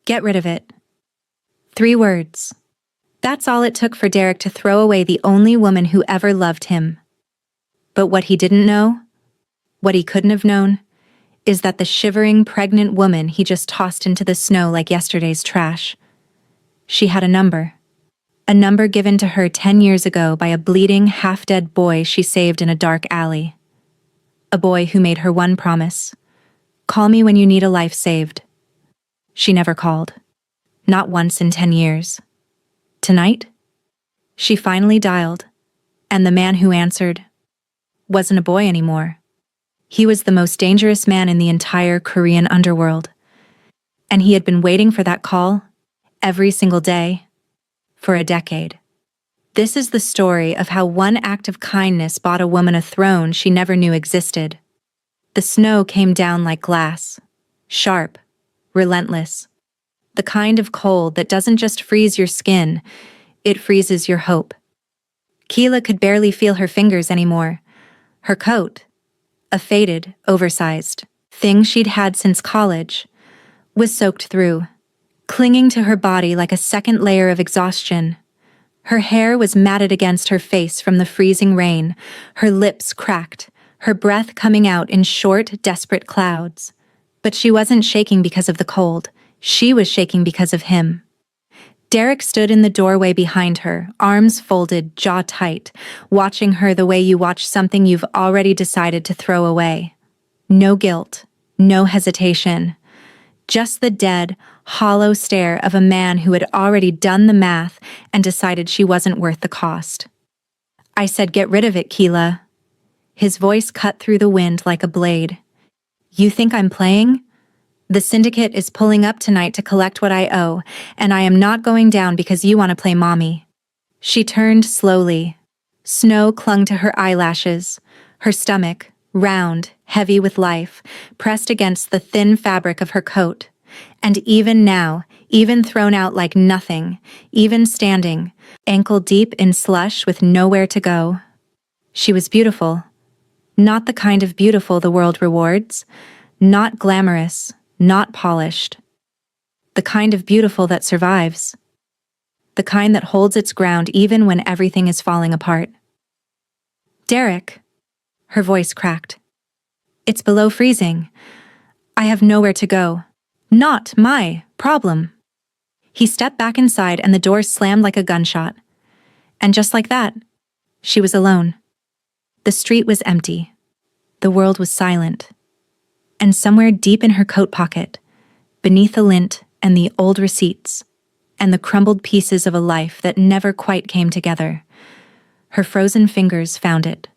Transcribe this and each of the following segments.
Get rid of it. 3 words. That's all it took for Derek to throw away the only woman who ever loved him. But what he didn't know, what he couldn't have known, is that the shivering, pregnant woman he just tossed into the snow like yesterday's trash, she had a number. A number given to her 10 years ago by a bleeding, half-dead boy she saved in a dark alley. A boy who made her one promise: call me when you need a life saved. She never called. Not once in 10 years. Tonight, she finally dialed, and the man who answered wasn't a boy anymore. He was the most dangerous man in the entire Korean underworld. And he had been waiting for that call every single day for a decade. This is the story of how one act of kindness bought a woman a throne she never knew existed. The snow came down like glass, sharp, relentless. The kind of cold that doesn't just freeze your skin, it freezes your hope. Keela could barely feel her fingers anymore. Her coat, a faded, oversized thing she'd had since college, was soaked through, clinging to her body like a second layer of exhaustion. Her hair was matted against her face from the freezing rain, her lips cracked, her breath coming out in short, desperate clouds. But she wasn't shaking because of the cold. She was shaking because of him. Derek stood in the doorway behind her, arms folded, jaw tight, watching her the way you watch something you've already decided to throw away. No guilt, no hesitation. Just the dead, hollow stare of a man who had already done the math and decided she wasn't worth the cost. I said, get rid of it, Keela. His voice cut through the wind like a blade. You think I'm playing? The syndicate is pulling up tonight to collect what I owe, and I am not going down because you want to play mommy. She turned slowly. Snow clung to her eyelashes. Her stomach, round, heavy with life, pressed against the thin fabric of her coat. And even now, even thrown out like nothing, even standing, ankle deep in slush with nowhere to go, she was beautiful. Not the kind of beautiful the world rewards. Not glamorous. Not polished. The kind of beautiful that survives. The kind that holds its ground even when everything is falling apart. Derek. Her voice cracked. It's below freezing. I have nowhere to go. Not my problem. He stepped back inside and the door slammed like a gunshot. And just like that, she was alone. The street was empty. The world was silent. And somewhere deep in her coat pocket, beneath the lint and the old receipts, and the crumbled pieces of a life that never quite came together, her frozen fingers found it.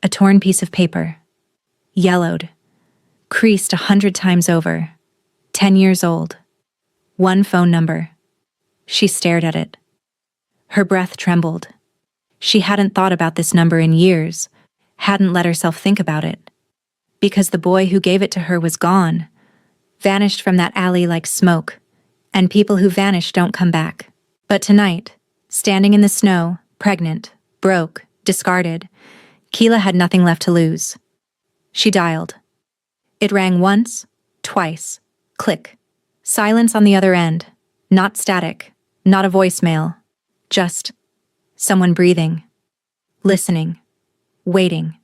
A torn piece of paper, yellowed, creased 100 times over, 10 years old, one phone number. She stared at it. Her breath trembled. She hadn't thought about this number in years, hadn't let herself think about it. Because the boy who gave it to her was gone, vanished from that alley like smoke, and people who vanish don't come back. But tonight, standing in the snow, pregnant, broke, discarded, Keela had nothing left to lose. She dialed. It rang once, twice, click. Silence on the other end, not static, not a voicemail, just someone breathing, listening, waiting.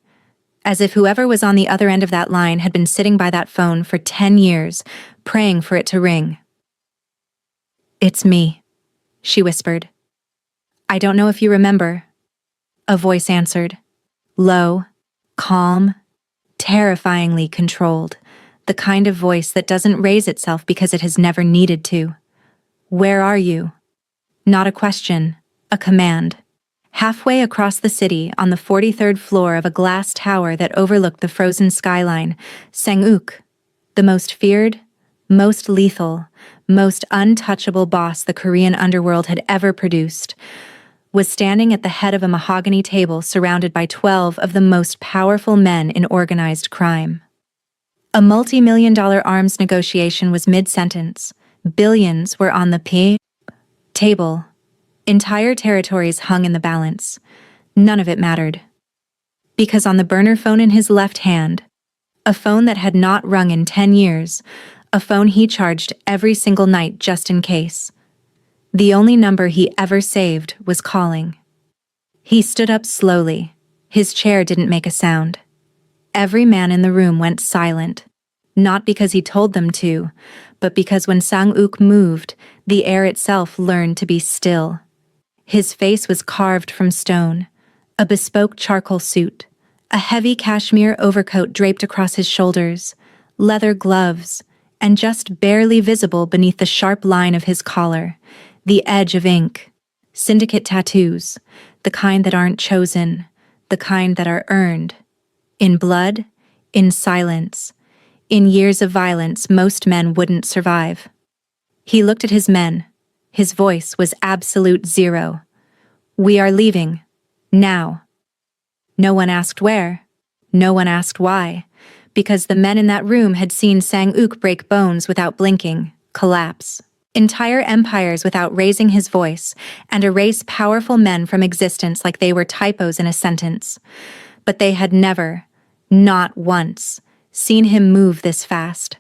As if whoever was on the other end of that line had been sitting by that phone for 10 years, praying for it to ring. It's me, she whispered. I don't know if you remember. A voice answered. Low, calm, terrifyingly controlled, the kind of voice that doesn't raise itself because it has never needed to. Where are you? Not a question, a command. Halfway across the city, on the 43rd floor of a glass tower that overlooked the frozen skyline, Sang-uk, the most feared, most lethal, most untouchable boss the Korean underworld had ever produced, was standing at the head of a mahogany table surrounded by 12 of the most powerful men in organized crime. A multi-million-dollar arms negotiation was mid-sentence. Billions were on the table. Entire territories hung in the balance. None of it mattered. Because on the burner phone in his left hand, a phone that had not rung in 10 years, a phone he charged every single night just in case. The only number he ever saved was calling. He stood up slowly. His chair didn't make a sound. Every man in the room went silent, not because he told them to, but because when Sang-uk moved, the air itself learned to be still. His face was carved from stone, a bespoke charcoal suit, a heavy cashmere overcoat draped across his shoulders, leather gloves, and just barely visible beneath the sharp line of his collar, the edge of ink. Syndicate tattoos, the kind that aren't chosen, the kind that are earned. In blood, in silence, in years of violence most men wouldn't survive. He looked at his men. His voice was absolute zero. "We are leaving. Now." No one asked where. No one asked why. Because the men in that room had seen Sang-uk break bones without blinking, collapse entire empires without raising his voice, and erase powerful men from existence like they were typos in a sentence. But they had never, not once, seen him move this fast.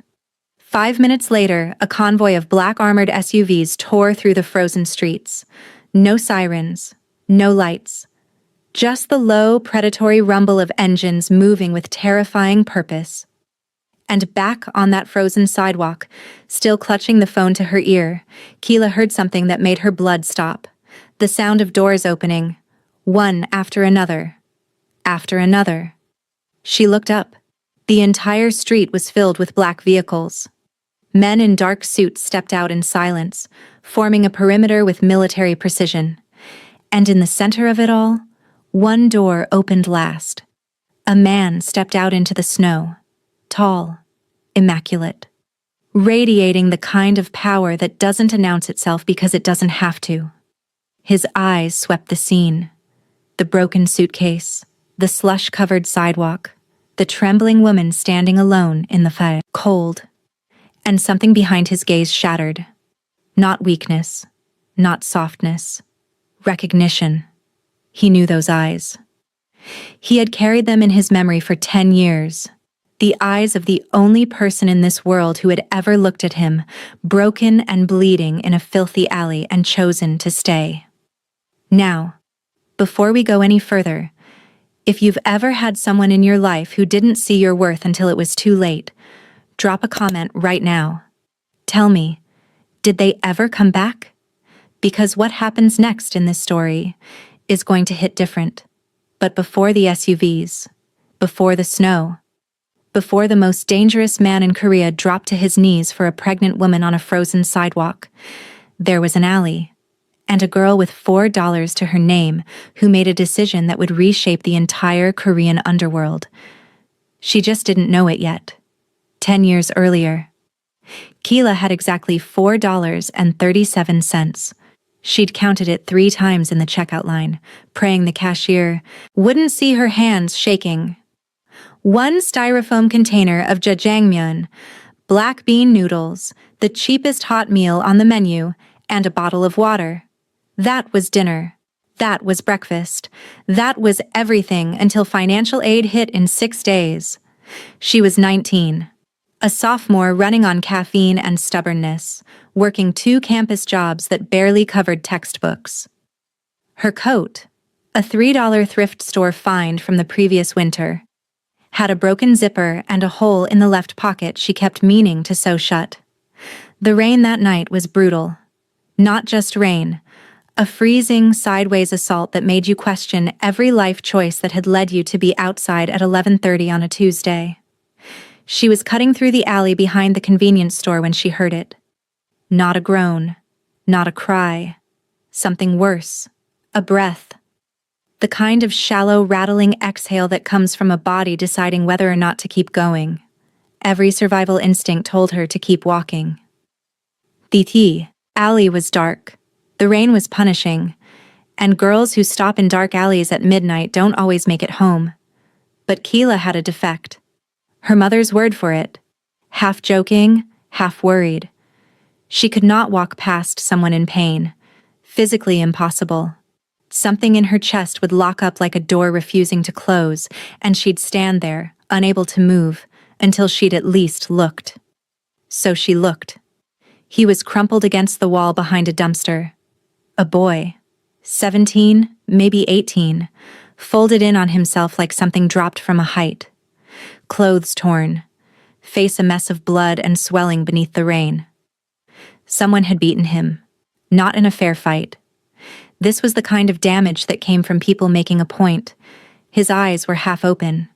5 minutes later, a convoy of black armored SUVs tore through the frozen streets. No sirens, no lights. Just the low, predatory rumble of engines moving with terrifying purpose. And back on that frozen sidewalk, still clutching the phone to her ear, Keela heard something that made her blood stop. The sound of doors opening, one after another, after another. She looked up. The entire street was filled with black vehicles. Men in dark suits stepped out in silence, forming a perimeter with military precision. And in the center of it all, one door opened last. A man stepped out into the snow, tall, immaculate, radiating the kind of power that doesn't announce itself because it doesn't have to. His eyes swept the scene. The broken suitcase, the slush-covered sidewalk, the trembling woman standing alone in the fire, cold. And something behind his gaze shattered. Not weakness, not softness, recognition. He knew those eyes. He had carried them in his memory for 10 years. The eyes of the only person in this world who had ever looked at him, broken and bleeding in a filthy alley and chosen to stay. Now, before we go any further, if you've ever had someone in your life who didn't see your worth until it was too late, drop a comment right now. Tell me, did they ever come back? Because what happens next in this story is going to hit different. But before the SUVs, before the snow, before the most dangerous man in Korea dropped to his knees for a pregnant woman on a frozen sidewalk, there was an alley, and a girl with $4 to her name who made a decision that would reshape the entire Korean underworld. She just didn't know it yet. 10 years earlier, Keela had exactly $4.37. She'd counted it 3 times in the checkout line, praying the cashier wouldn't see her hands shaking. 1 styrofoam container of jjajangmyeon, black bean noodles, the cheapest hot meal on the menu, and a bottle of water. That was dinner. That was breakfast. That was everything until financial aid hit in 6 days. She was 19. A sophomore running on caffeine and stubbornness, working 2 campus jobs that barely covered textbooks. Her coat, a $3 thrift store find from the previous winter, had a broken zipper and a hole in the left pocket she kept meaning to sew shut. The rain that night was brutal. Not just rain, a freezing, sideways assault that made you question every life choice that had led you to be outside at 11:30 on a Tuesday. She was cutting through the alley behind the convenience store when she heard it. Not a groan, not a cry. Something worse. A breath. The kind of shallow, rattling exhale that comes from a body deciding whether or not to keep going. Every survival instinct told her to keep walking. The alley was dark. The rain was punishing. And girls who stop in dark alleys at midnight don't always make it home. But Keela had a defect. Her mother's word for it. Half joking, half worried. She could not walk past someone in pain. Physically impossible. Something in her chest would lock up like a door refusing to close, and she'd stand there, unable to move, until she'd at least looked. So she looked. He was crumpled against the wall behind a dumpster. A boy, 17, maybe 18, folded in on himself like something dropped from a height. Clothes torn, face a mess of blood and swelling beneath the rain. Someone had beaten him, not in a fair fight. This was the kind of damage that came from people making a point. His eyes were half open,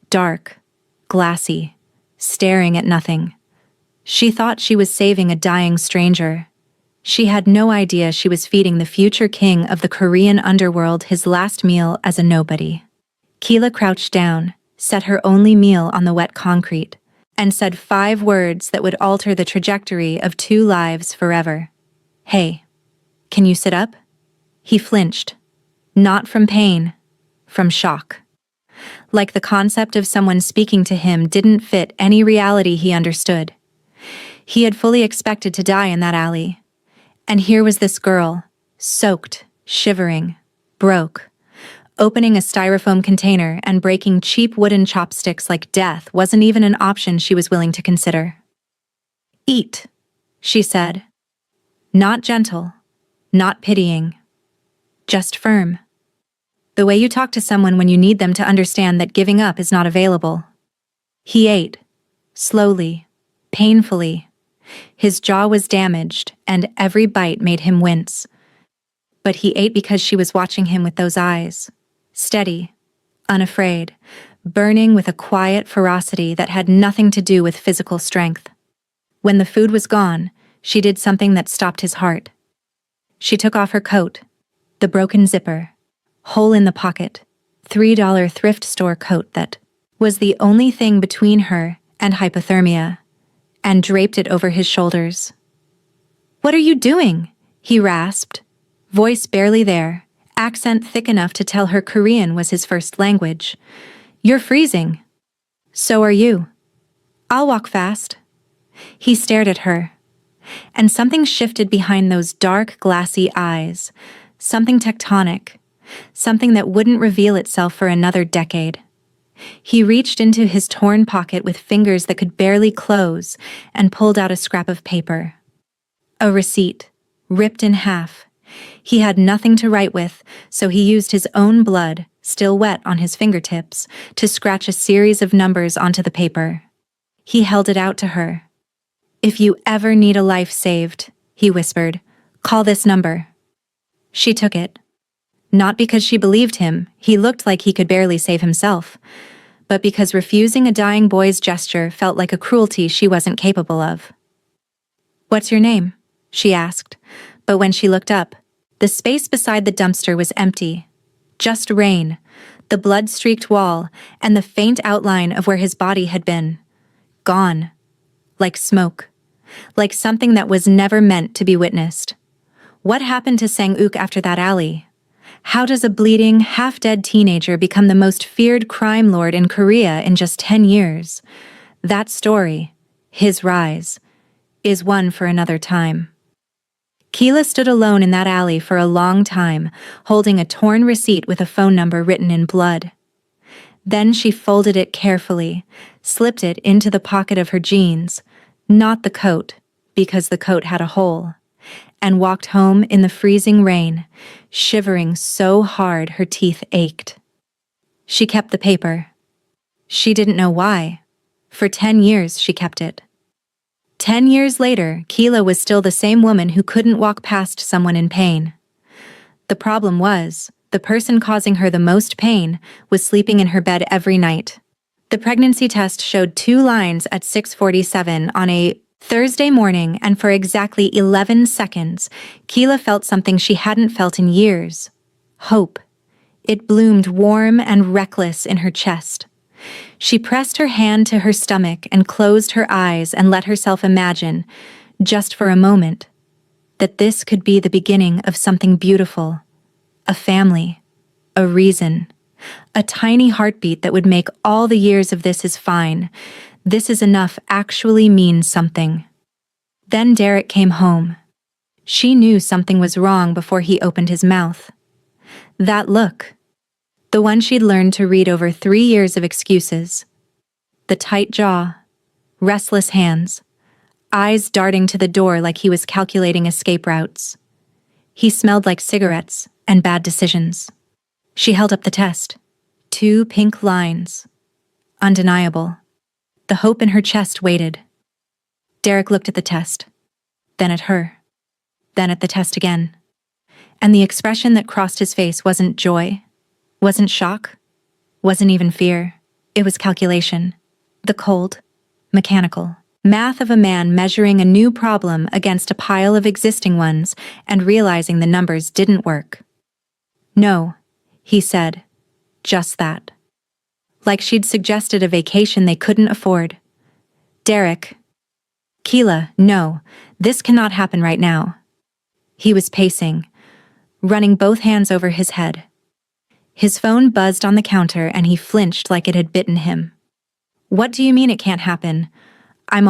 dark, glassy, staring at nothing. She thought she was saving a dying stranger. She had no idea she was feeding the future king of the Korean underworld his last meal as a nobody. Keela crouched down, set her only meal on the wet concrete, and said 5 words that would alter the trajectory of 2 lives forever. "Hey, can you sit up?" He flinched. Not from pain, from shock. Like the concept of someone speaking to him didn't fit any reality he understood. He had fully expected to die in that alley. And here was this girl, soaked, shivering, broke. Opening a styrofoam container and breaking cheap wooden chopsticks like death wasn't even an option she was willing to consider. "Eat," she said. Not gentle, not pitying, just firm. The way you talk to someone when you need them to understand that giving up is not available. He ate, slowly, painfully. His jaw was damaged, and every bite made him wince. But he ate because she was watching him with those eyes. Steady, unafraid, burning with a quiet ferocity that had nothing to do with physical strength. When the food was gone, she did something that stopped his heart. She took off her coat, the broken zipper, hole in the pocket, $3 thrift store coat that was the only thing between her and hypothermia, and draped it over his shoulders. "What are you doing?" he rasped, voice barely there, accent thick enough to tell her Korean was his first language. "You're freezing." "So are you." "I'll walk fast." He stared at her, and something shifted behind those dark, glassy eyes, something tectonic, something that wouldn't reveal itself for another decade. He reached into his torn pocket with fingers that could barely close and pulled out a scrap of paper. A receipt, ripped in half. He had nothing to write with, so he used his own blood, still wet on his fingertips, to scratch a series of numbers onto the paper. He held it out to her. "If you ever need a life saved," he whispered, "call this number." She took it. Not because she believed him, he looked like he could barely save himself, but because refusing a dying boy's gesture felt like a cruelty she wasn't capable of. "What's your name?" she asked, but when she looked up, the space beside the dumpster was empty. Just rain, the blood-streaked wall, and the faint outline of where his body had been. Gone. Like smoke. Like something that was never meant to be witnessed. What happened to Sang-uk after that alley? How does a bleeding, half-dead teenager become the most feared crime lord in Korea in just 10 years? That story, his rise, is one for another time. Keela stood alone in that alley for a long time, holding a torn receipt with a phone number written in blood. Then she folded it carefully, slipped it into the pocket of her jeans, not the coat, because the coat had a hole, and walked home in the freezing rain, shivering so hard her teeth ached. She kept the paper. She didn't know why. For 10 years she kept it. 10 years later, Keela was still the same woman who couldn't walk past someone in pain. The problem was, the person causing her the most pain was sleeping in her bed every night. The pregnancy test showed 2 lines at 6:47 on a Thursday morning, and for exactly 11 seconds, Keela felt something she hadn't felt in years. Hope. It bloomed warm and reckless in her chest. She pressed her hand to her stomach and closed her eyes and let herself imagine, just for a moment, that this could be the beginning of something beautiful. A family. A reason. A tiny heartbeat that would make all the years of "this is fine, this is enough" actually mean something. Then Derek came home. She knew something was wrong before he opened his mouth. That look. The one she'd learned to read over 3 years of excuses. The tight jaw. Restless hands. eyes darting to the door like he was calculating escape routes. He smelled like cigarettes and bad decisions. She held up the test. 2 pink lines. Undeniable. The hope in her chest waited. Derek looked at the test, then at her, then at the test again. And the expression that crossed his face wasn't joy, wasn't shock, wasn't even fear. It was calculation. The cold, mechanical math of a man measuring a new problem against a pile of existing ones and realizing the numbers didn't work. No, he said, just that. Like she'd suggested a vacation they couldn't afford. Derek. Keela, no, this cannot happen right now. He was pacing, running both hands over his head. His phone buzzed on the counter and he flinched like it had bitten him. What do you mean it can't happen? I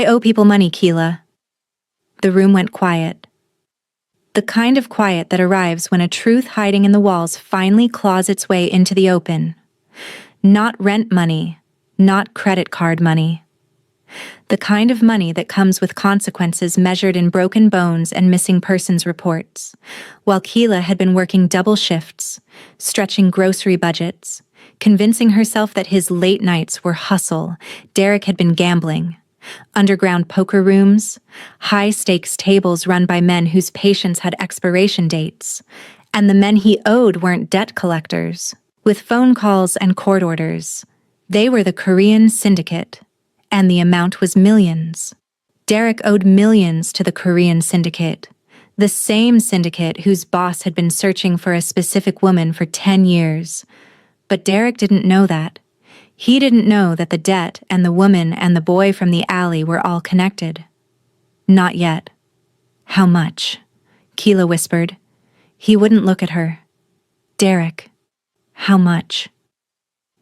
owe people money, Keela. The room went quiet. The kind of quiet that arrives when a truth hiding in the walls finally claws its way into the open. Not rent money, not credit card money. The kind of money that comes with consequences measured in broken bones and missing persons reports. While Keela had been working double shifts, stretching grocery budgets, convincing herself that his late nights were hustle, Derek had been gambling. Underground poker rooms, high-stakes tables run by men whose patience had expiration dates. And the men he owed weren't debt collectors, with phone calls and court orders. They were the Korean syndicate. And the amount was millions. Derek owed millions to the Korean syndicate, the same syndicate whose boss had been searching for a specific woman for 10 years. But Derek didn't know that. He didn't know that the debt and the woman and the boy from the alley were all connected. Not yet. How much? Keela whispered. He wouldn't look at her. Derek, how much?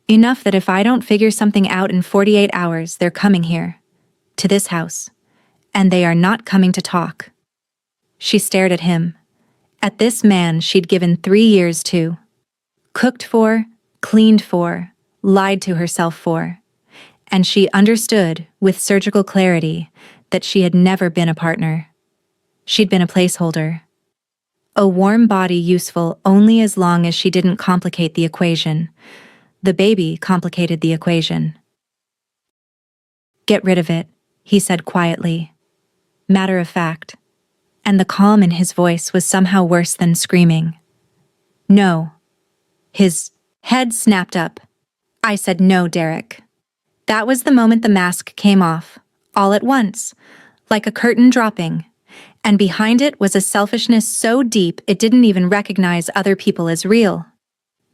Enough that if I don't figure something out in 48 hours, they're coming here, to this house, and they are not coming to talk. She stared at him, at this man she'd given 3 years to, cooked for, cleaned for, lied to herself for, and she understood with surgical clarity that she had never been a partner. She'd been a placeholder. A warm body useful only as long as she didn't complicate the equation. The baby complicated the equation. Get rid of it, he said quietly. Matter of fact. And the calm in his voice was somehow worse than screaming. No. His head snapped up. I said no, Derek. That was the moment the mask came off, all at once, like a curtain dropping, and behind it was a selfishness so deep it didn't even recognize other people as real.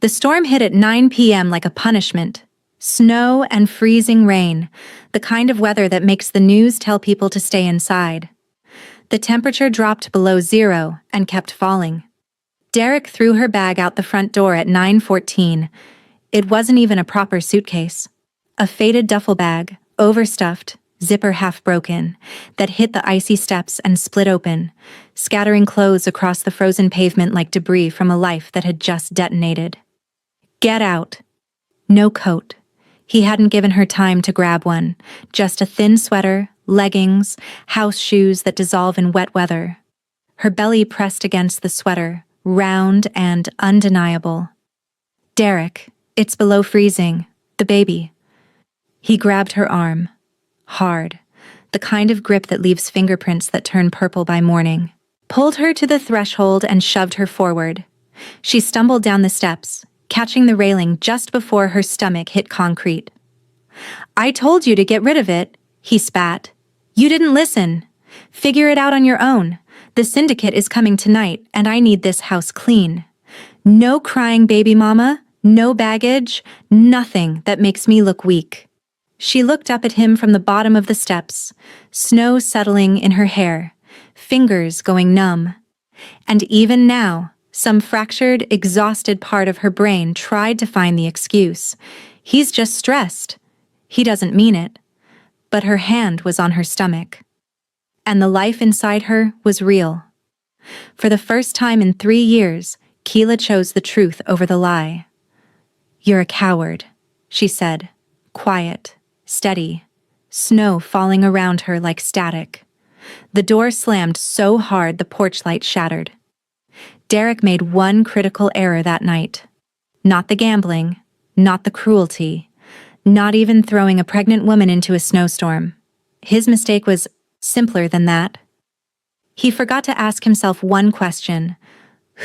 The storm hit at 9 p.m. like a punishment. Snow and freezing rain, the kind of weather that makes the news tell people to stay inside. The temperature dropped below 0 and kept falling. Derek threw her bag out the front door at 9:14. It wasn't even a proper suitcase. A faded duffel bag, overstuffed, zipper half broken, that hit the icy steps and split open, scattering clothes across the frozen pavement like debris from a life that had just detonated. Get out. No coat. He hadn't given her time to grab one, just a thin sweater, leggings, house shoes that dissolve in wet weather. Her belly pressed against the sweater, round and undeniable. Derek, it's below freezing. The baby. He grabbed her arm. Hard. The kind of grip that leaves fingerprints that turn purple by morning. Pulled her to the threshold and shoved her forward. She stumbled down the steps, catching the railing just before her stomach hit concrete. I told you to get rid of it, he spat. You didn't listen. Figure it out on your own. The syndicate is coming tonight, and I need this house clean. No crying baby mama, no baggage, nothing that makes me look weak. She looked up at him from the bottom of the steps, snow settling in her hair, fingers going numb. And even now, some fractured, exhausted part of her brain tried to find the excuse. He's just stressed. He doesn't mean it. But her hand was on her stomach. And the life inside her was real. For the first time in 3 years, Keela chose the truth over the lie. You're a coward, she said, quiet, steady, snow falling around her like static. The door slammed so hard the porch light shattered. Derek made one critical error that night. Not the gambling, not the cruelty, not even throwing a pregnant woman into a snowstorm. His mistake was simpler than that. He forgot to ask himself one question.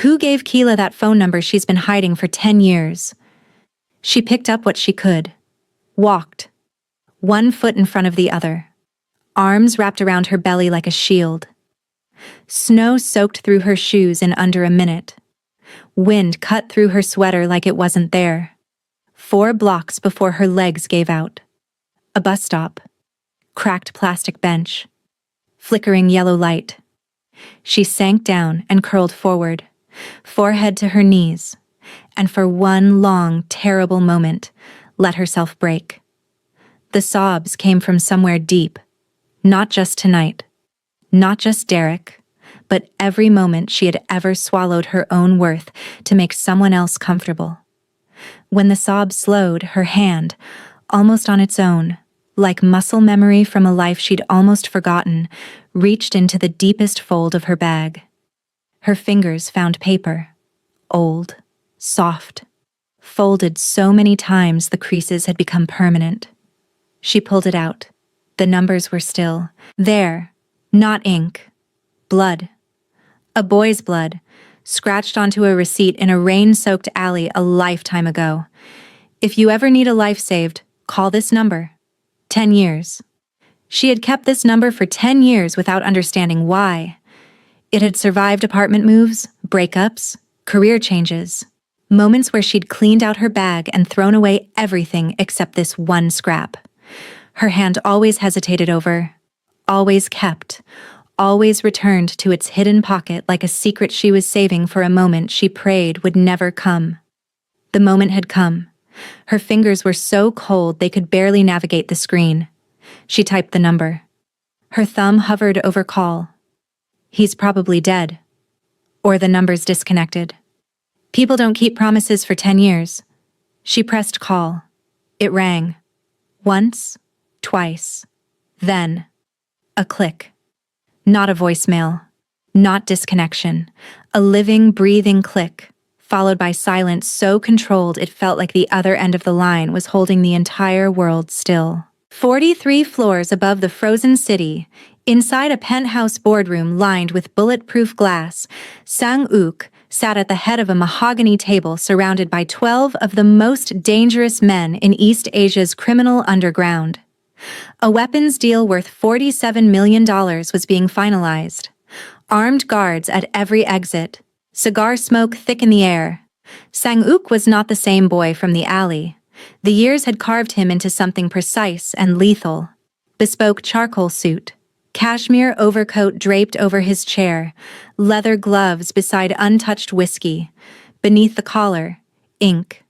Who gave Keela that phone number she's been hiding for 10 years? She picked up what she could. Walked. One foot in front of the other. Arms wrapped around her belly like a shield. Snow soaked through her shoes in under a minute. Wind cut through her sweater like it wasn't there. 4 blocks before her legs gave out. A bus stop. Cracked plastic bench. Flickering yellow light. She sank down and curled forward, forehead to her knees, and for one long, terrible moment, let herself break. The sobs came from somewhere deep, not just tonight, not just Derek, but every moment she had ever swallowed her own worth to make someone else comfortable. When the sobs slowed, her hand, almost on its own, like muscle memory from a life she'd almost forgotten, reached into the deepest fold of her bag. Her fingers found paper, old, soft, folded so many times the creases had become permanent. She pulled it out. The numbers were still there, not ink, blood. A boy's blood, scratched onto a receipt in a rain-soaked alley a lifetime ago. If you ever need a life saved, call this number. 10 years. She had kept this number for 10 years without understanding why. It had survived apartment moves, breakups, career changes, moments where she'd cleaned out her bag and thrown away everything except this one scrap. Her hand always hesitated over, always kept, always returned to its hidden pocket like a secret she was saving for a moment she prayed would never come. The moment had come. Her fingers were so cold they could barely navigate the screen. She typed the number. Her thumb hovered over call. He's probably dead. Or the number's disconnected. People don't keep promises for 10 years. She pressed call. It rang. Once, twice. Then, a click. Not a voicemail. Not disconnection. A living, breathing click, followed by silence so controlled it felt like the other end of the line was holding the entire world still. 43 floors above the frozen city, inside a penthouse boardroom lined with bulletproof glass, Sang-uk sat at the head of a mahogany table surrounded by 12 of the most dangerous men in East Asia's criminal underground. A weapons deal worth $47 million was being finalized. Armed guards at every exit. Cigar smoke thick in the air. Sang-uk was not the same boy from the alley. The years had carved him into something precise and lethal. Bespoke charcoal suit, cashmere overcoat draped over his chair, leather gloves beside untouched whiskey. Beneath the collar, ink.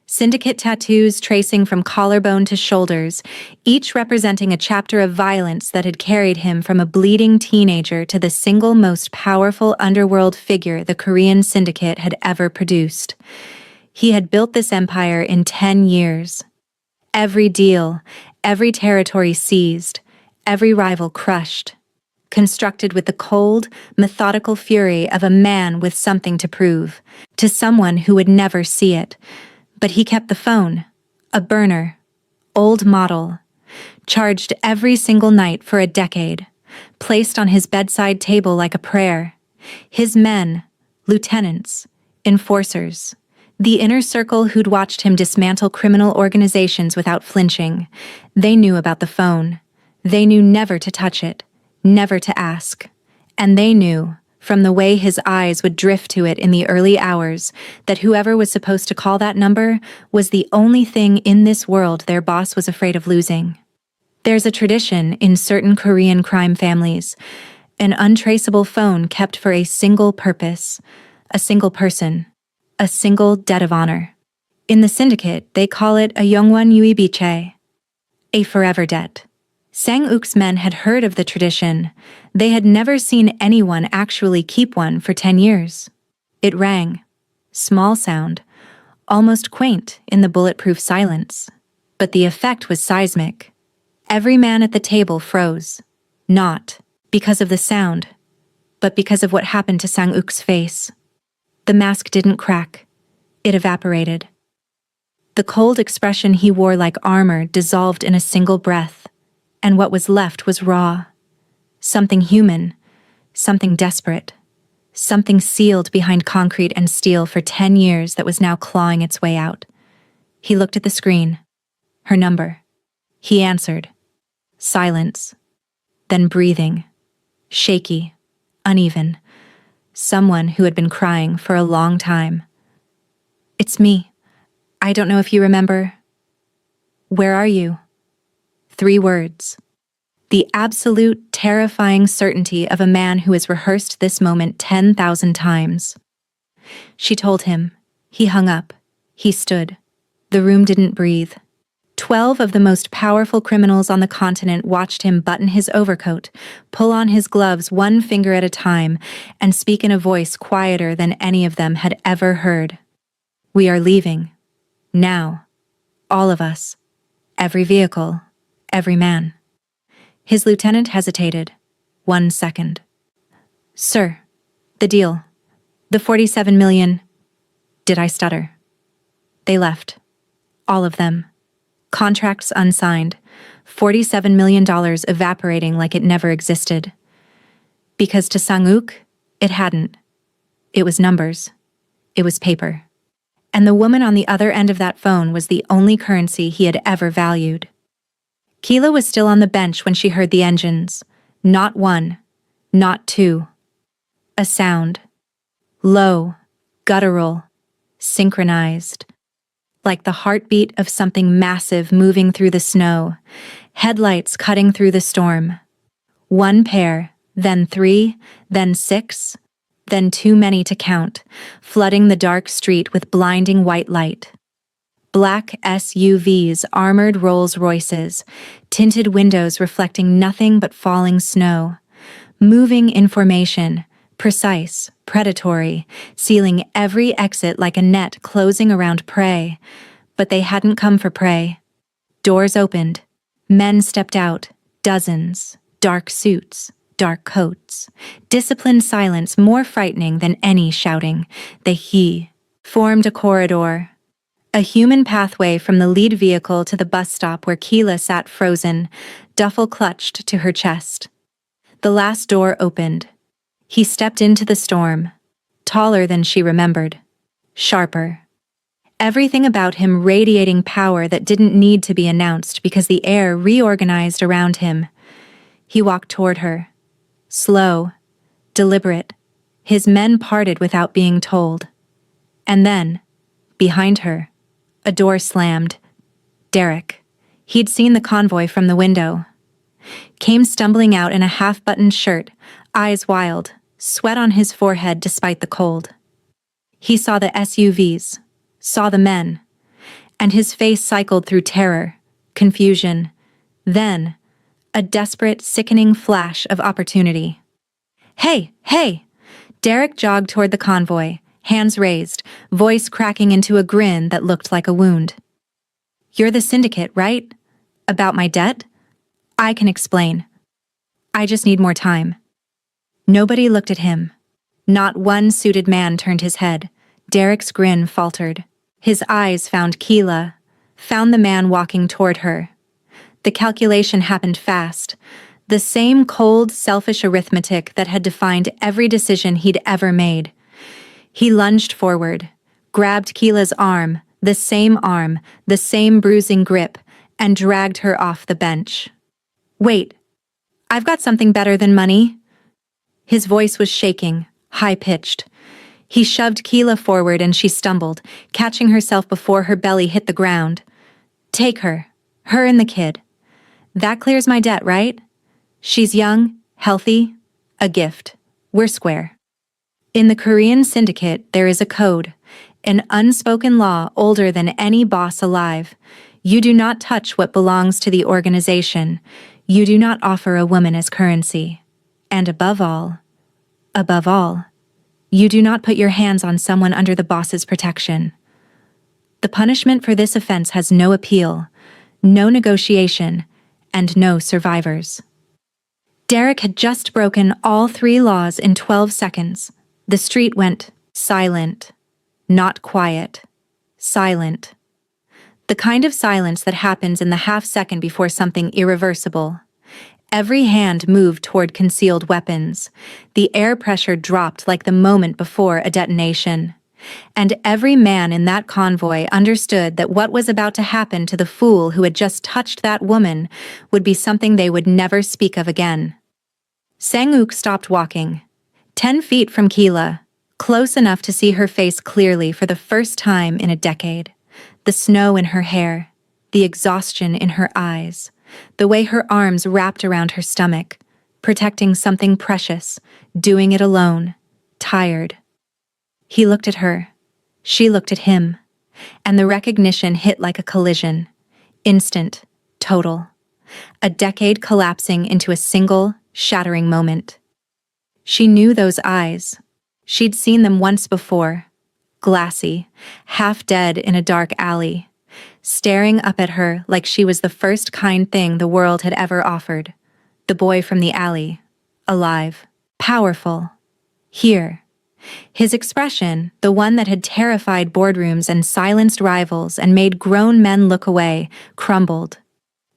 Syndicate tattoos tracing from collarbone to shoulders, each representing a chapter of violence that had carried him from a bleeding teenager to the single most powerful underworld figure the Korean syndicate had ever produced. He had built this empire in 10 years. Every deal, every territory seized, every rival crushed. Constructed with the cold, methodical fury of a man with something to prove, to someone who would never see it. But he kept the phone, a burner, old model, charged every single night for a decade, placed on his bedside table like a prayer. His men, lieutenants, enforcers, the inner circle who'd watched him dismantle criminal organizations without flinching, they knew about the phone. They knew never to touch it, never to ask. And they knew, from the way his eyes would drift to it in the early hours, that whoever was supposed to call that number was the only thing in this world their boss was afraid of losing. There's a tradition in certain Korean crime families, an untraceable phone kept for a single purpose, a single person, a single debt of honor. In the syndicate, they call it a Yongwon Yuibiche, a forever debt. Sang-uk's men had heard of the tradition. They had never seen anyone actually keep one for 10 years. It rang. Small sound, almost quaint in the bulletproof silence. But the effect was seismic. Every man at the table froze. Not because of the sound, but because of what happened to Sang-uk's face. The mask didn't crack. It evaporated. The cold expression he wore like armor dissolved in a single breath, and what was left was raw. Something human, something desperate, something sealed behind concrete and steel for 10 years that was now clawing its way out. He looked at the screen. Her number. He answered. Silence. Then breathing. Shaky. Uneven. Someone who had been crying for a long time. It's me. I don't know if you remember. Where are you? 3 words. The absolute, terrifying certainty of a man who has rehearsed this moment 10,000 times. She told him. He hung up. He stood. The room didn't breathe. 12 of the most powerful criminals on the continent watched him button his overcoat, pull on his gloves 1 finger at a time, and speak in a voice quieter than any of them had ever heard. We are leaving. Now. All of us. Every vehicle. Every man. His lieutenant hesitated. 1 second. Sir, the deal. The 47 million. Did I stutter? They left. All of them. Contracts unsigned. $47 million evaporating like it never existed. Because to Sang-uk, it hadn't. It was numbers. It was paper. And the woman on the other end of that phone was the only currency he had ever valued. Keela was still on the bench when she heard the engines. Not 1. Not 2. A sound. Low. Guttural. Synchronized. Like the heartbeat of something massive moving through the snow. Headlights cutting through the storm. 1 pair, then 3, then 6, then too many to count, flooding the dark street with blinding white light. Black SUVs, armored Rolls-Royces, tinted windows reflecting nothing but falling snow. Moving in formation, precise, predatory, sealing every exit like a net closing around prey. But they hadn't come for prey. Doors opened. Men stepped out, dozens, dark suits, dark coats. Disciplined silence more frightening than any shouting. They formed a corridor. A human pathway from the lead vehicle to the bus stop where Keela sat frozen, duffel clutched to her chest. The last door opened. He stepped into the storm, taller than she remembered, sharper. Everything about him radiating power that didn't need to be announced because the air reorganized around him. He walked toward her, slow, deliberate. His men parted without being told. And then, behind her, a door slammed. Derek. He'd seen the convoy from the window. Came stumbling out in a half-buttoned shirt, eyes wild, sweat on his forehead despite the cold. He saw the SUVs, saw the men, and his face cycled through terror, confusion, then a desperate, sickening flash of opportunity. Hey, hey! Derek jogged toward the convoy, hands raised, voice cracking into a grin that looked like a wound. You're the syndicate, right? About my debt? I can explain. I just need more time. Nobody looked at him. Not one suited man turned his head. Derek's grin faltered. His eyes found Keela, found the man walking toward her. The calculation happened fast. The same cold, selfish arithmetic that had defined every decision he'd ever made. He lunged forward, grabbed Keela's arm, the same bruising grip, and dragged her off the bench. Wait, I've got something better than money. His voice was shaking, high-pitched. He shoved Keela forward and she stumbled, catching herself before her belly hit the ground. Take her and the kid. That clears my debt, right? She's young, healthy, a gift. We're square. In the Korean syndicate, there is a code, an unspoken law older than any boss alive. You do not touch what belongs to the organization. You do not offer a woman as currency. And above all, you do not put your hands on someone under the boss's protection. The punishment for this offense has no appeal, no negotiation, and no survivors. Derek had just broken all 3 laws in 12 seconds. The street went silent, not quiet, silent. The kind of silence that happens in the half-second before something irreversible. Every hand moved toward concealed weapons. The air pressure dropped like the moment before a detonation. And every man in that convoy understood that what was about to happen to the fool who had just touched that woman would be something they would never speak of again. Sang-uk stopped walking. 10 feet from Keela, close enough to see her face clearly for the first time in a decade. The snow in her hair, the exhaustion in her eyes, the way her arms wrapped around her stomach, protecting something precious, doing it alone, tired. He looked at her. She looked at him. And the recognition hit like a collision. Instant, total. A decade collapsing into a single, shattering moment. She knew those eyes. She'd seen them once before. Glassy, half dead in a dark alley, staring up at her like she was the first kind thing the world had ever offered. The boy from the alley, alive, powerful, here. His expression, the one that had terrified boardrooms and silenced rivals and made grown men look away, crumbled.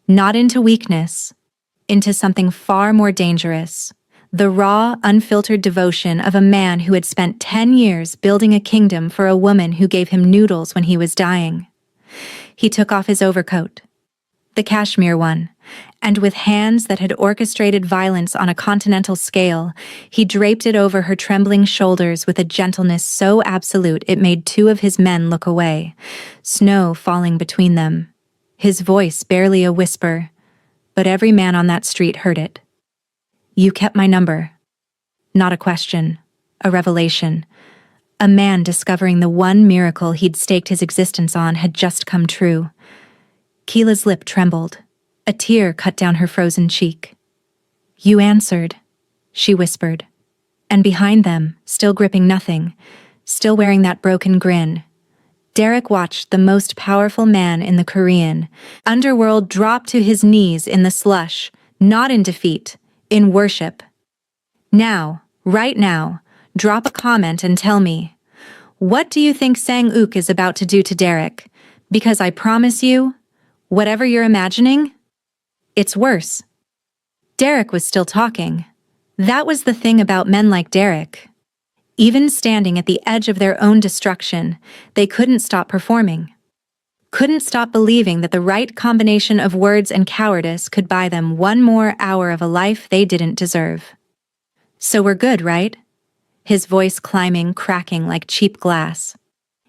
Not into weakness, into something far more dangerous. The raw, unfiltered devotion of a man who had spent 10 years building a kingdom for a woman who gave him noodles when he was dying. He took off his overcoat, the cashmere one, and with hands that had orchestrated violence on a continental scale, he draped it over her trembling shoulders with a gentleness so absolute it made 2 of his men look away, snow falling between them. His voice barely a whisper, but every man on that street heard it. You kept my number. Not a question, a revelation. A man discovering the one miracle he'd staked his existence on had just come true. Keela's lip trembled. A tear cut down her frozen cheek. You answered, she whispered. And behind them, still gripping nothing, still wearing that broken grin, Derek watched the most powerful man in the Korean underworld drop to his knees in the slush, not in defeat, in worship. Now, right now, drop a comment and tell me, what do you think Sang-uk is about to do to Derek? Because I promise you, whatever you're imagining, it's worse. Derek was still talking. That was the thing about men like Derek. Even standing at the edge of their own destruction, they couldn't stop performing. Couldn't stop believing that the right combination of words and cowardice could buy them 1 more hour of a life they didn't deserve. So we're good, right? His voice climbing, cracking like cheap glass.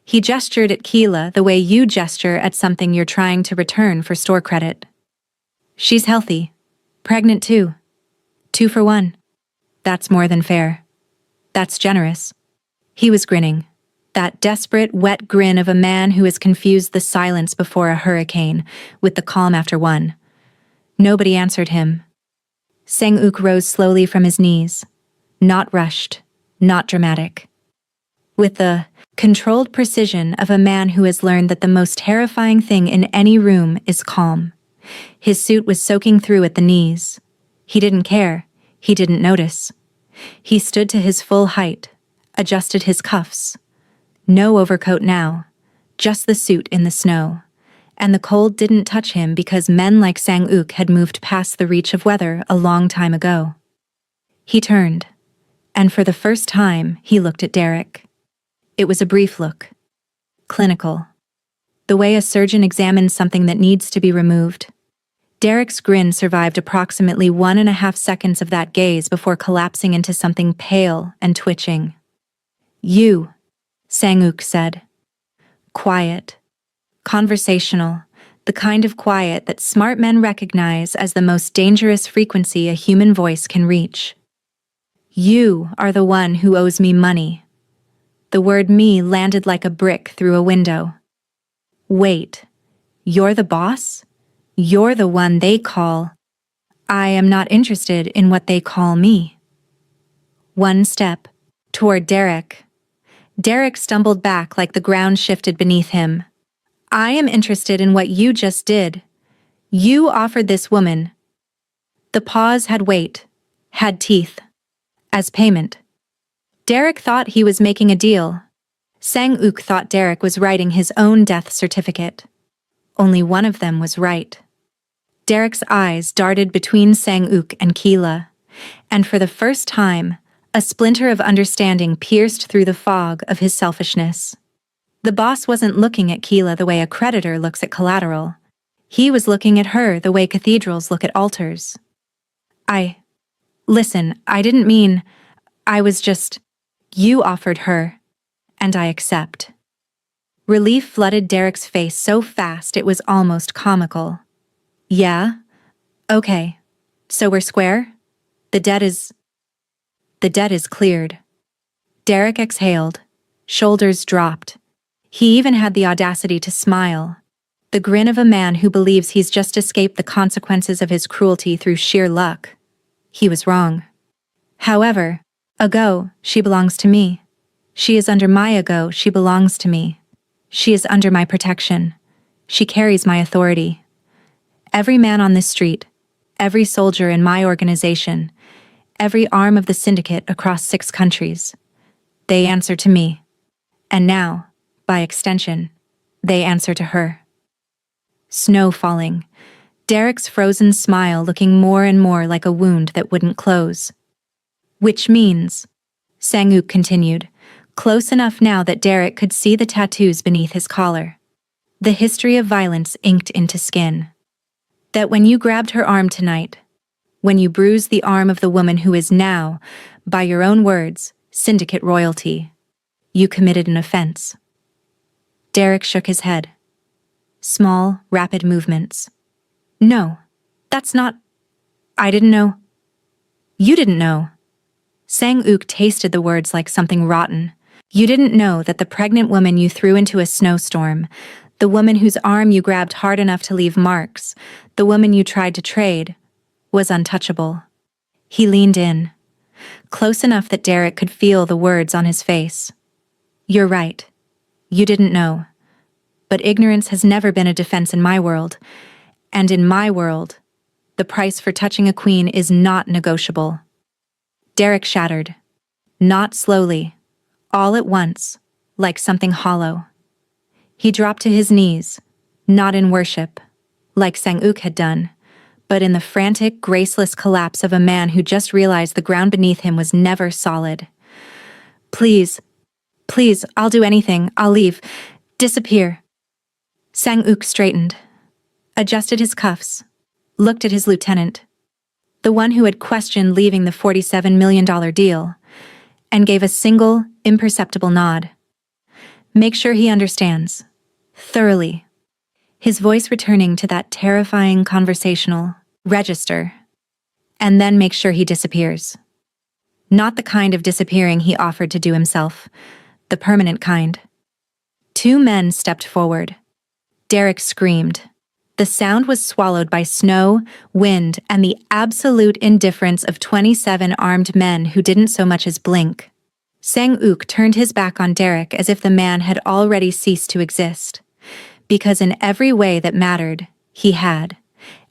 He gestured at Keela the way you gesture at something you're trying to return for store credit. She's healthy. Pregnant too. 2 for 1. That's more than fair. That's generous. He was grinning. That desperate, wet grin of a man who has confused the silence before a hurricane with the calm after one. Nobody answered him. Sang-uk rose slowly from his knees. Not rushed, not dramatic. With the controlled precision of a man who has learned that the most terrifying thing in any room is calm. His suit was soaking through at the knees. He didn't care. He didn't notice. He stood to his full height, adjusted his cuffs. No overcoat now, just the suit in the snow. And the cold didn't touch him because men like Sang-uk had moved past the reach of weather a long time ago. He turned, and for the first time he looked at Derek. It was a brief look. Clinical. The way a surgeon examines something that needs to be removed. Derek's grin survived approximately 1.5 seconds of that gaze before collapsing into something pale and twitching. You, Sang-uk said. Quiet. Conversational. The kind of quiet that smart men recognize as the most dangerous frequency a human voice can reach. You are the one who owes me money. The word me landed like a brick through a window. Wait, you're the boss? You're the one they call. I am not interested in what they call me. 1 step, toward Derek. Derek stumbled back like the ground shifted beneath him. I am interested in what you just did. You offered this woman, The pause had weight, had teeth. As payment. Derek thought he was making a deal. Sang-uk thought Derek was writing his own death certificate. Only one of them was right. Derek's eyes darted between Sang-uk and Keela, and for the first time, a splinter of understanding pierced through the fog of his selfishness. The boss wasn't looking at Keela the way a creditor looks at collateral. He was looking at her the way cathedrals look at altars. Listen, I didn't mean, I was just, you offered her, and I accept. Relief flooded Derek's face so fast it was almost comical. Yeah? Okay. So we're square? The debt is cleared. Derek exhaled. Shoulders dropped. He even had the audacity to smile. The grin of a man who believes he's just escaped the consequences of his cruelty through sheer luck. He was wrong. However, ago, she belongs to me. She is under my ago, she belongs to me. She is under my protection. She carries my authority. Every man on this street, every soldier in my organization, every arm of the syndicate across 6 countries, they answer to me. And now, by extension, they answer to her. Snow falling. Derek's frozen smile looking more and more like a wound that wouldn't close. Which means, Sang-uk continued, close enough now that Derek could see the tattoos beneath his collar. The history of violence inked into skin. That when you grabbed her arm tonight, when you bruised the arm of the woman who is now, by your own words, syndicate royalty, you committed an offense. Derek shook his head. Small, rapid movements. No, that's not... I didn't know. You didn't know. Sang-uk tasted the words like something rotten. You didn't know that the pregnant woman you threw into a snowstorm, the woman whose arm you grabbed hard enough to leave marks, the woman you tried to trade, was untouchable. He leaned in, close enough that Derek could feel the words on his face. You're right. You didn't know. But ignorance has never been a defense in my world. And in my world, the price for touching a queen is not negotiable. Derek shattered. Not slowly. All at once, like something hollow. He dropped to his knees, not in worship, like Sang-uk had done, but in the frantic, graceless collapse of a man who just realized the ground beneath him was never solid. Please, I'll do anything, I'll leave, disappear. Sang-uk straightened, adjusted his cuffs, looked at his lieutenant, the one who had questioned leaving the $47 million deal, and gave a single, imperceptible nod. Make sure he understands. Thoroughly. His voice returning to that terrifying conversational register. And then make sure he disappears. Not the kind of disappearing he offered to do himself. The permanent kind. 2 men stepped forward. Derek screamed. The sound was swallowed by snow, wind, and the absolute indifference of 27 armed men who didn't so much as blink. Sang-uk turned his back on Derek as if the man had already ceased to exist. Because in every way that mattered, he had.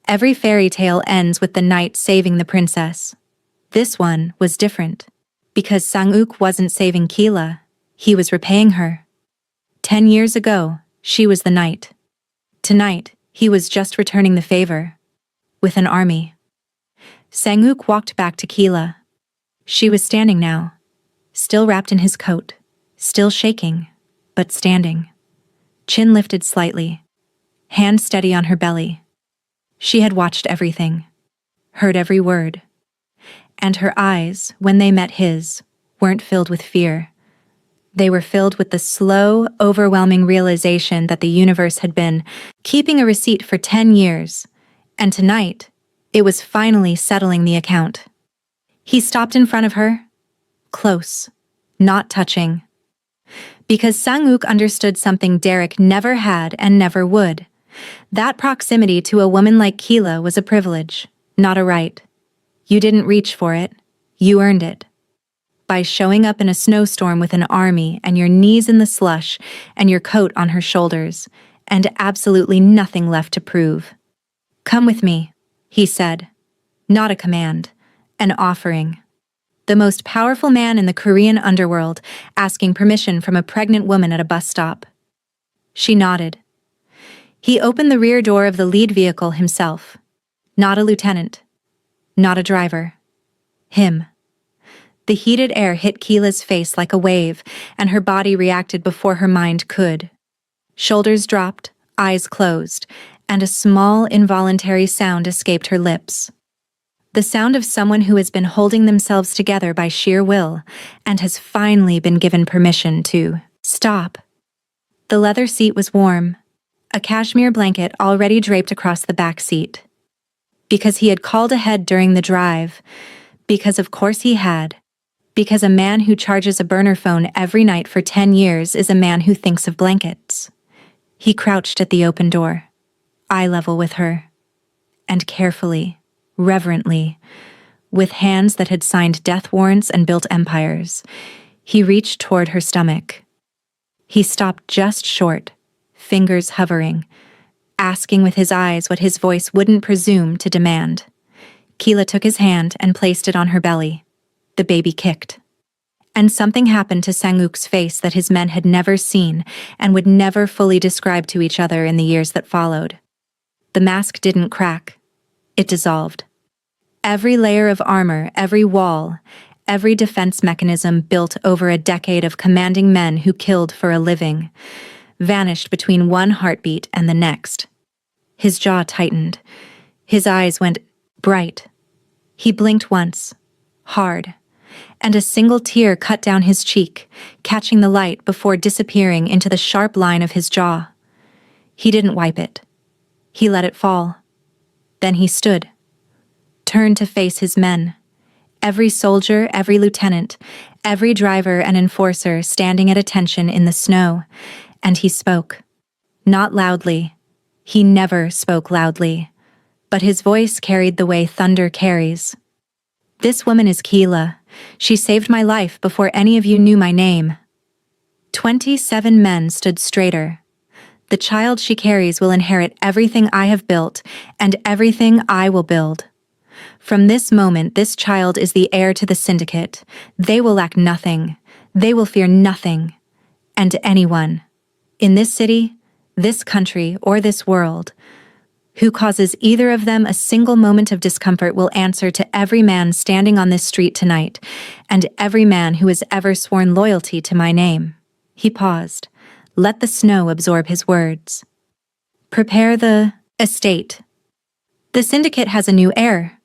Every fairy tale ends with the knight saving the princess. This one was different. Because Sang-uk wasn't saving Keela, he was repaying her. 10 years ago, she was the knight. Tonight, he was just returning the favor. With an army. Sang-uk walked back to Keela. She was standing now. Still wrapped in his coat. Still shaking, but standing. Chin lifted slightly. Hand steady on her belly. She had watched everything. Heard every word. And her eyes, when they met his, weren't filled with fear. They were filled with the slow, overwhelming realization that the universe had been keeping a receipt for 10 years, and tonight, it was finally settling the account. He stopped in front of her, close, not touching. Because Sang-uk understood something Derek never had and never would. That proximity to a woman like Keela was a privilege, not a right. You didn't reach for it, you earned it. By showing up in a snowstorm with an army and your knees in the slush and your coat on her shoulders, and absolutely nothing left to prove. Come with me, he said. Not a command, an offering. The most powerful man in the Korean underworld asking permission from a pregnant woman at a bus stop. She nodded. He opened the rear door of the lead vehicle himself. Not a lieutenant. Not a driver. Him. The heated air hit Keela's face like a wave, and her body reacted before her mind could. Shoulders dropped, eyes closed, and a small, involuntary sound escaped her lips. The sound of someone who has been holding themselves together by sheer will and has finally been given permission to stop. The leather seat was warm, a cashmere blanket already draped across the back seat. Because he had called ahead during the drive, because of course he had, because a man who charges a burner phone every night for 10 years is a man who thinks of blankets. He crouched at the open door, eye level with her, and carefully, reverently, with hands that had signed death warrants and built empires, he reached toward her stomach. He stopped just short, fingers hovering, asking with his eyes what his voice wouldn't presume to demand. Keela took his hand and placed it on her belly. The baby kicked. And something happened to Sang-uk's face that his men had never seen and would never fully describe to each other in the years that followed. The mask didn't crack. It dissolved. Every layer of armor, every wall, every defense mechanism built over a decade of commanding men who killed for a living, vanished between one heartbeat and the next. His jaw tightened. His eyes went bright. He blinked once, hard, and a single tear cut down his cheek, catching the light before disappearing into the sharp line of his jaw. He didn't wipe it. He let it fall. Then he stood, turned to face his men. Every soldier, every lieutenant, every driver and enforcer standing at attention in the snow, and he spoke. Not loudly. He never spoke loudly, but his voice carried the way thunder carries. This woman is Keela. She saved my life before any of you knew my name. 27 men stood straighter. The child she carries will inherit everything I have built and everything I will build. From this moment, this child is the heir to the syndicate. They will lack nothing. They will fear nothing. And anyone, in this city, this country, or this world, who causes either of them a single moment of discomfort will answer to every man standing on this street tonight, and every man who has ever sworn loyalty to my name. He paused. Let the snow absorb his words. Prepare the estate. The syndicate has a new heir.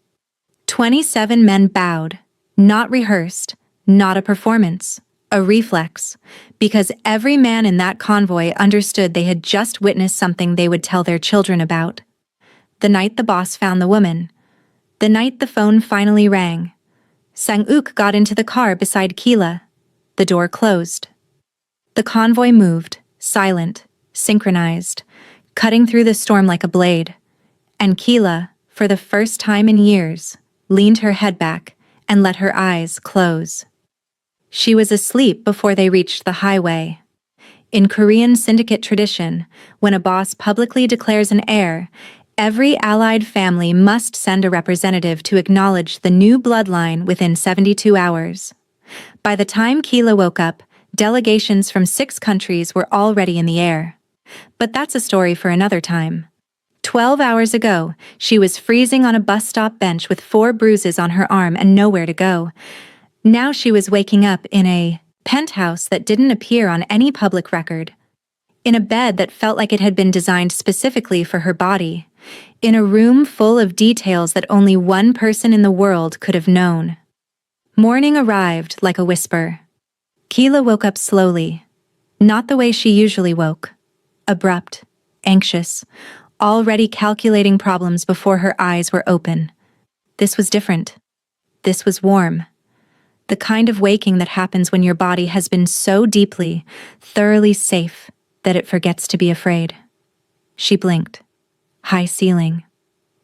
27 men bowed, not rehearsed, not a performance, a reflex, because every man in that convoy understood they had just witnessed something they would tell their children about. The night the boss found the woman. The night the phone finally rang. Sang-uk got into the car beside Keela. The door closed. The convoy moved, silent, synchronized, cutting through the storm like a blade. And Keela, for the first time in years, leaned her head back and let her eyes close. She was asleep before they reached the highway. In Korean syndicate tradition, when a boss publicly declares an heir, every allied family must send a representative to acknowledge the new bloodline within 72 hours. By the time Keela woke up, delegations from 6 countries were already in the air. But that's a story for another time. 12 hours ago, she was freezing on a bus stop bench with 4 bruises on her arm and nowhere to go. Now she was waking up in a penthouse that didn't appear on any public record, in a bed that felt like it had been designed specifically for her body, in a room full of details that only one person in the world could have known. Morning arrived like a whisper. Keela woke up slowly, not the way she usually woke, abrupt, anxious, already calculating problems before her eyes were open. This was different. This was warm. The kind of waking that happens when your body has been so deeply, thoroughly safe that it forgets to be afraid. She blinked. High ceiling.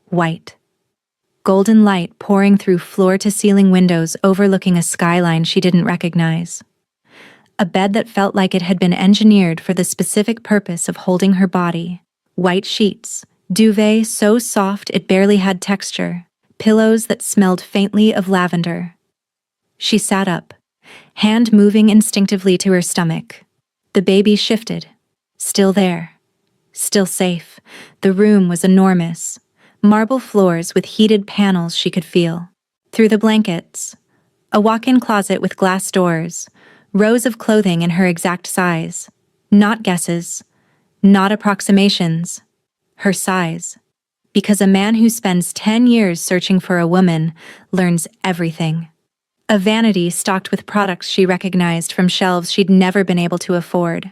White. Golden light pouring through floor-to-ceiling windows overlooking a skyline she didn't recognize. A bed that felt like it had been engineered for the specific purpose of holding her body. White sheets, duvet so soft it barely had texture, pillows that smelled faintly of lavender. She sat up, hand moving instinctively to her stomach. The baby shifted. Still there. Still safe. The room was enormous. Marble floors with heated panels she could feel. Through the blankets, a walk-in closet with glass doors, rows of clothing in her exact size. Not guesses, not approximations. Her size. Because a man who spends 10 years searching for a woman learns everything. A vanity stocked with products she recognized from shelves she'd never been able to afford.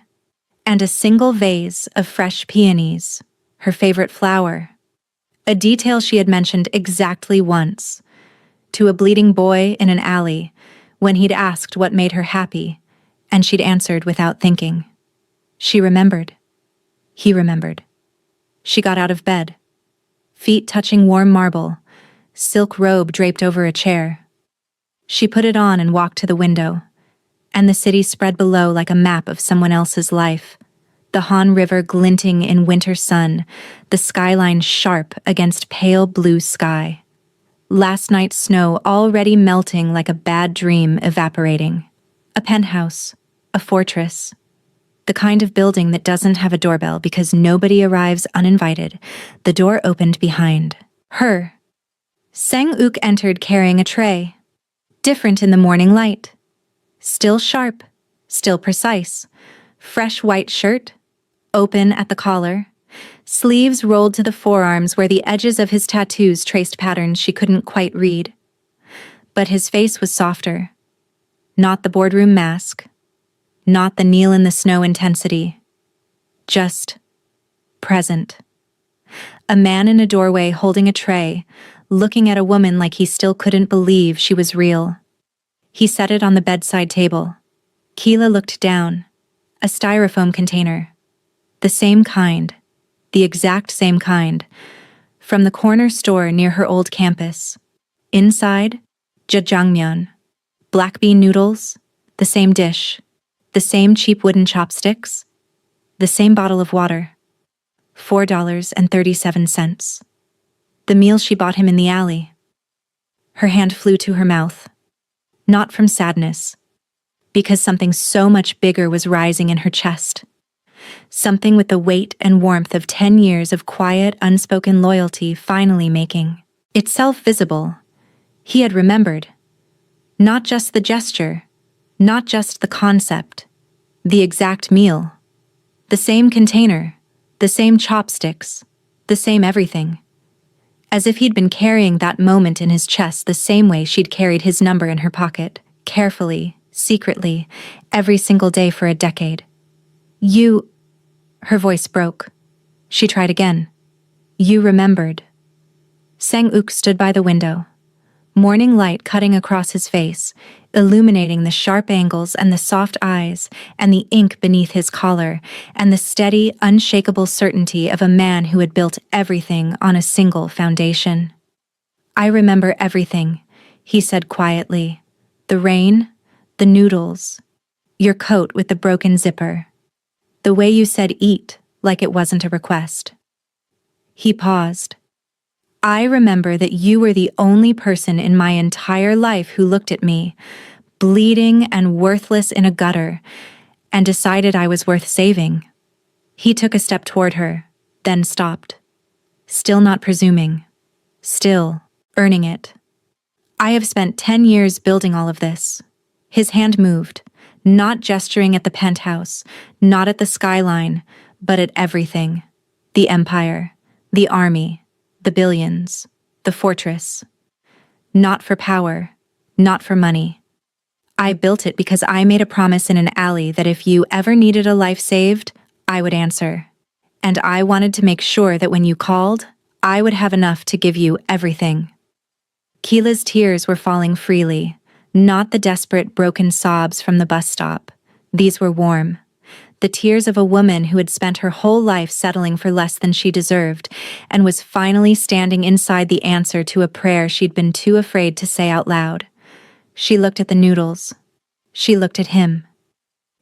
And a single vase of fresh peonies, her favorite flower. A detail she had mentioned exactly once, to a bleeding boy in an alley, when he'd asked what made her happy, and she'd answered without thinking. She remembered. He remembered. She got out of bed, feet touching warm marble, silk robe draped over a chair. She put it on and walked to the window, and the city spread below like a map of someone else's life. The Han River glinting in winter sun, the skyline sharp against pale blue sky. Last night's snow already melting like a bad dream evaporating. A penthouse, a fortress. The kind of building that doesn't have a doorbell because nobody arrives uninvited. The door opened behind her. Sang-uk entered carrying a tray. Different in the morning light. Still sharp, still precise. Fresh white shirt, open at the collar. Sleeves rolled to the forearms where the edges of his tattoos traced patterns she couldn't quite read. But his face was softer. Not the boardroom mask. Not the kneel in the snow intensity. Just present. A man in a doorway holding a tray, looking at a woman like he still couldn't believe she was real. He set it on the bedside table. Keela looked down. A styrofoam container. The same kind. The exact same kind. From the corner store near her old campus. Inside, jjajangmyeon. Black bean noodles. The same dish. The same cheap wooden chopsticks. The same bottle of water. $4.37. The meal she bought him in the alley. Her hand flew to her mouth. Not from sadness. Because something so much bigger was rising in her chest. Something with the weight and warmth of 10 years of quiet, unspoken loyalty finally making itself visible. He had remembered. Not just the gesture, not just the concept, the exact meal. The same container, the same chopsticks, the same everything. As if he'd been carrying that moment in his chest the same way she'd carried his number in her pocket, carefully, secretly, every single day for a decade. You... Her voice broke. She tried again. You remembered. Sang-uk stood by the window. Morning light cutting across his face, illuminating the sharp angles and the soft eyes and the ink beneath his collar and the steady, unshakable certainty of a man who had built everything on a single foundation. I remember everything, he said quietly. The rain, the noodles, your coat with the broken zipper. The way you said eat, like it wasn't a request. He paused. I remember that you were the only person in my entire life who looked at me, bleeding and worthless in a gutter, and decided I was worth saving. He took a step toward her, then stopped. Still not presuming. Still earning it. I have spent 10 years building all of this. His hand moved. Not gesturing at the penthouse, not at the skyline, but at everything. The empire, the army, the billions, the fortress. Not for power, not for money. I built it because I made a promise in an alley that if you ever needed a life saved, I would answer. And I wanted to make sure that when you called, I would have enough to give you everything. Keela's tears were falling freely. Not the desperate, broken sobs from the bus stop. These were warm. The tears of a woman who had spent her whole life settling for less than she deserved and was finally standing inside the answer to a prayer she'd been too afraid to say out loud. She looked at the noodles. She looked at him.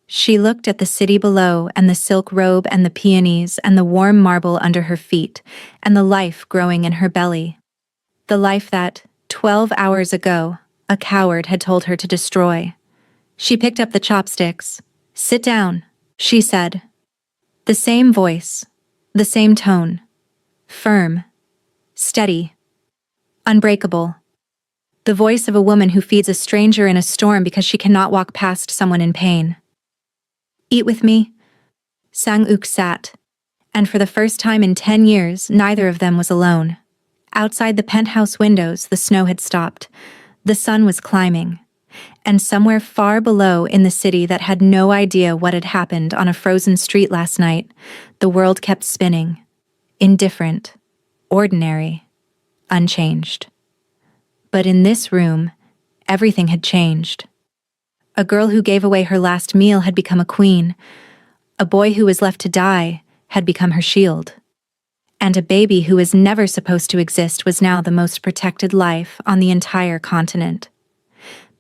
She looked at the city below and the silk robe and the peonies and the warm marble under her feet and the life growing in her belly. The life that, 12 hours ago, a coward had told her to destroy. She picked up the chopsticks. "Sit down," she said. The same voice, the same tone. Firm, steady, unbreakable. The voice of a woman who feeds a stranger in a storm because she cannot walk past someone in pain. "Eat with me?" Sang-uk sat, and for the first time in 10 years, neither of them was alone. Outside the penthouse windows, the snow had stopped. The sun was climbing. And somewhere far below in the city that had no idea what had happened on a frozen street last night, the world kept spinning. Indifferent, ordinary, unchanged. But in this room, everything had changed. A girl who gave away her last meal had become a queen. A boy who was left to die had become her shield. And a baby who was never supposed to exist was now the most protected life on the entire continent.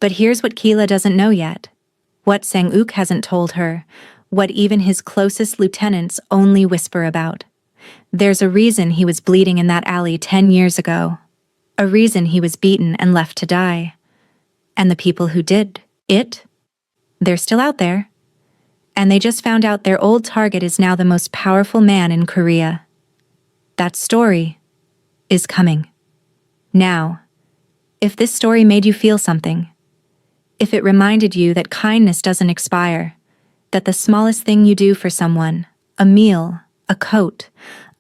But here's what Keela doesn't know yet. What Sang-uk hasn't told her. What even his closest lieutenants only whisper about. There's a reason he was bleeding in that alley 10 years ago. A reason he was beaten and left to die. And the people who did it, they're still out there. And they just found out their old target is now the most powerful man in Korea. That story is coming. Now, if this story made you feel something, if it reminded you that kindness doesn't expire, that the smallest thing you do for someone, a meal, a coat,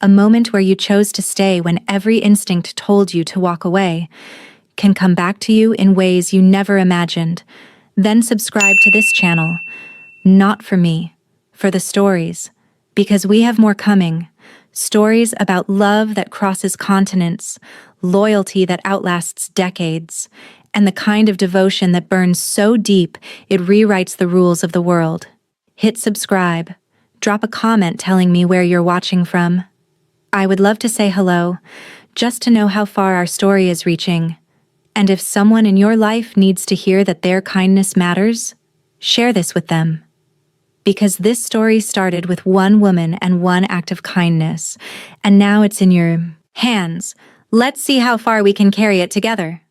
a moment where you chose to stay when every instinct told you to walk away, can come back to you in ways you never imagined, then subscribe to this channel. Not for me, for the stories, because we have more coming. Stories about love that crosses continents, loyalty that outlasts decades, and the kind of devotion that burns so deep it rewrites the rules of the world. Hit subscribe. Drop a comment telling me where you're watching from. I would love to say hello, just to know how far our story is reaching. And if someone in your life needs to hear that their kindness matters, share this with them. Because this story started with one woman and one act of kindness, and now it's in your hands. Let's see how far we can carry it together.